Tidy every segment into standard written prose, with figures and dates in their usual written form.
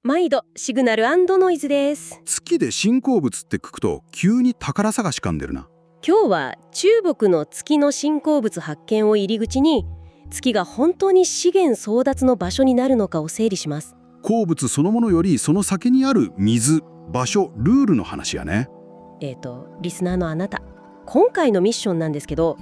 毎度シグナル&ノイズです。月で新鉱物って聞くと急に宝探し感出るな。今日は中国の月の新鉱物発見を入り口に、月が本当に資源争奪の場所になるのかを整理します。鉱物そのものよりその先にある水、場所、ルールの話やね。リスナーのあなた、今回のミッションなんですけど、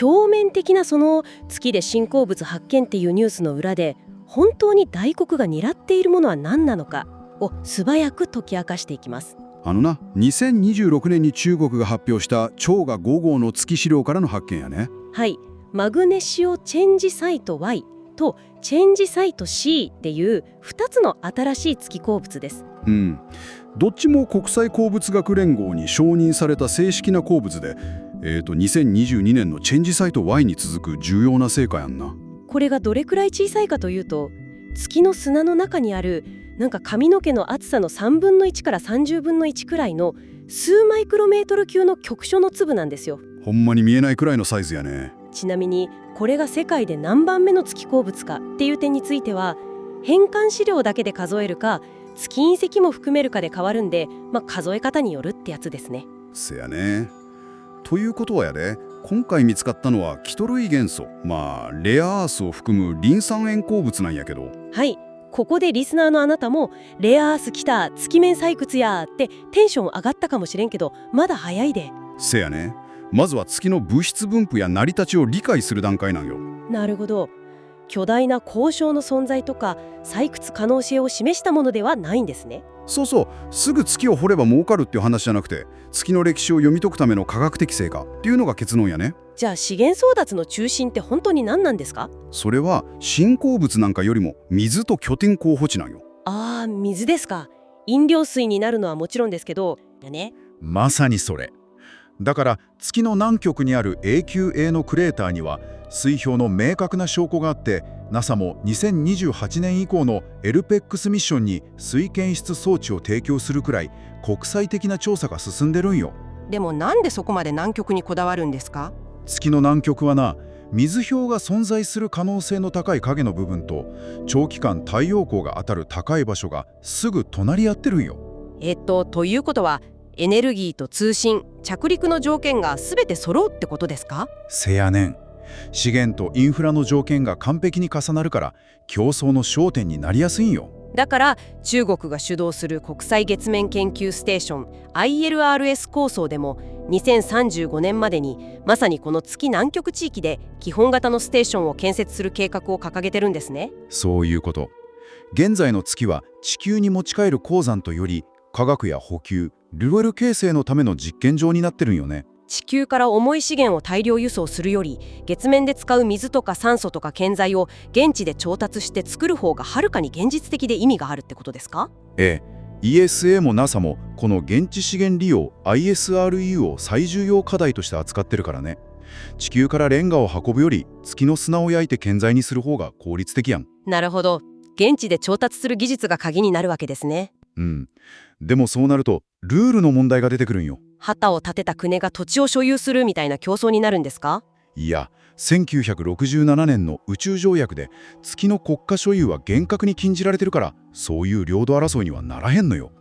表面的なその月で新鉱物発見っていうニュースの裏で本当に大国が狙っているものは何なのかを素早く解き明かしていきます。2026年に中国が発表した長河5号の月資料からの発見やね。はい、マグネシオチェンジサイト Y とチェンジサイト C っていう2つの新しい月鉱物です。どっちも国際鉱物学連合に承認された正式な鉱物で、2022年のチェンジサイト Y に続く重要な成果やんな。これがどれくらい小さいかというと、月の砂の中にある髪の毛の厚さの3分の1から30分の1くらいの数マイクロメートル級の極小の粒なんですよ。ほんまに見えないくらいのサイズやね。ちなみにこれが世界で何番目の月鉱物かっていう点については、変換資料だけで数えるか月隕石も含めるかで変わるんで、数え方によるってやつですね。せやね。ということはやで、今回見つかったのはキト類元素、レアアースを含むリン酸塩鉱物なんやけど。はい、ここでリスナーのあなたもレアアース来た、月面採掘やってテンション上がったかもしれんけど、まだ早いで。せやね。まずは月の物質分布や成り立ちを理解する段階なんよ。なるほど。巨大な鉱床の存在とか採掘可能性を示したものではないんですね。そうそう、すぐ月を掘れば儲かるっていう話じゃなくて、月の歴史を読み解くための科学的成果っていうのが結論やね。じゃあ資源争奪の中心って本当に何なんですか？それは新鉱物なんかよりも水と拠点候補地なんよ。水ですか。飲料水になるのはもちろんですけどね。まさにそれ。だから月の南極にある A 級 A のクレーターには水氷の明確な証拠があって、 NASA も2028年以降の LPEX ミッションに水検出装置を提供するくらい国際的な調査が進んでるんよ。でもなんでそこまで南極にこだわるんですか？月の南極はな、水氷が存在する可能性の高い影の部分と長期間太陽光が当たる高い場所がすぐ隣り合ってるんよ。ということはエネルギーと通信、着陸の条件が全て揃うってことですか？せやねん。資源とインフラの条件が完璧に重なるから競争の焦点になりやすいんよ。だから中国が主導する国際月面研究ステーション ILRS 構想でも2035年までにまさにこの月南極地域で基本型のステーションを建設する計画を掲げてるんですね。そういうこと。現在の月は地球に持ち帰る鉱山とより科学や補給、ルール形成のための実験場になってるんよね。地球から重い資源を大量輸送するより、月面で使う水とか酸素とか建材を現地で調達して作る方がはるかに現実的で意味があるってことですか？ESA も NASA もこの現地資源利用 ISRU を最重要課題として扱ってるからね。地球からレンガを運ぶより月の砂を焼いて建材にする方が効率的やん。なるほど。現地で調達する技術が鍵になるわけですね。でもそうなるとルールの問題が出てくるんよ。旗を立てた国が土地を所有するみたいな競争になるんですか？いや、1967年の宇宙条約で月の国家所有は厳格に禁じられてるから、そういう領土争いにはならへんのよ。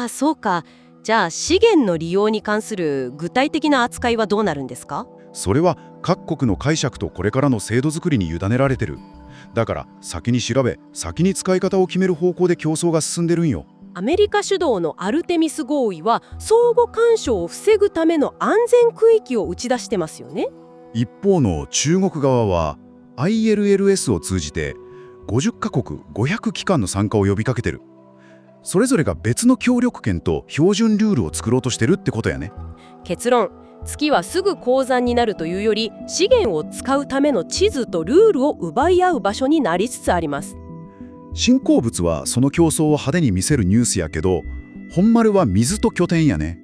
そうか。じゃあ資源の利用に関する具体的な扱いはどうなるんですか？それは各国の解釈とこれからの制度作りに委ねられてる。だから先に調べ、先に使い方を決める方向で競争が進んでるんよ。アメリカ主導のアルテミス合意は相互干渉を防ぐための安全区域を打ち出してますよね。一方の中国側は ILLS を通じて50カ国500機関の参加を呼びかけてる。それぞれが別の協力権と標準ルールを作ろうとしてるってことやね。結論、月はすぐ鉱山になるというより資源を使うための地図とルールを奪い合う場所になりつつあります。新鉱物はその競争を派手に見せるニュースやけど、本丸は水と拠点やね。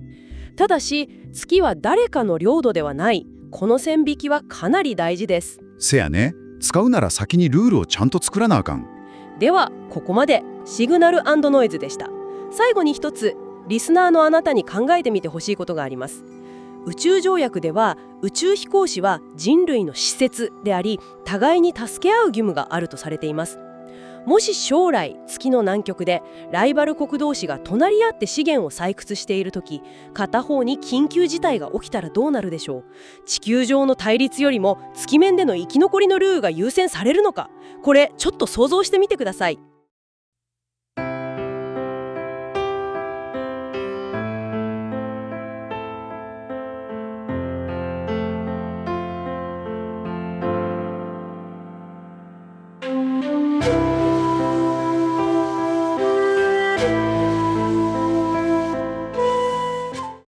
ただし月は誰かの領土ではない。この線引きはかなり大事です。せやね。使うなら先にルールをちゃんと作らなあかん。ではここまでシグナル&ノイズでした。最後に一つリスナーのあなたに考えてみてほしいことがあります。宇宙条約では宇宙飛行士は人類の施設であり、互いに助け合う義務があるとされています。もし将来月の南極でライバル国同士が隣り合って資源を採掘しているとき、片方に緊急事態が起きたらどうなるでしょう。地球上の対立よりも月面での生き残りのルールが優先されるのか。これちょっと想像してみてください。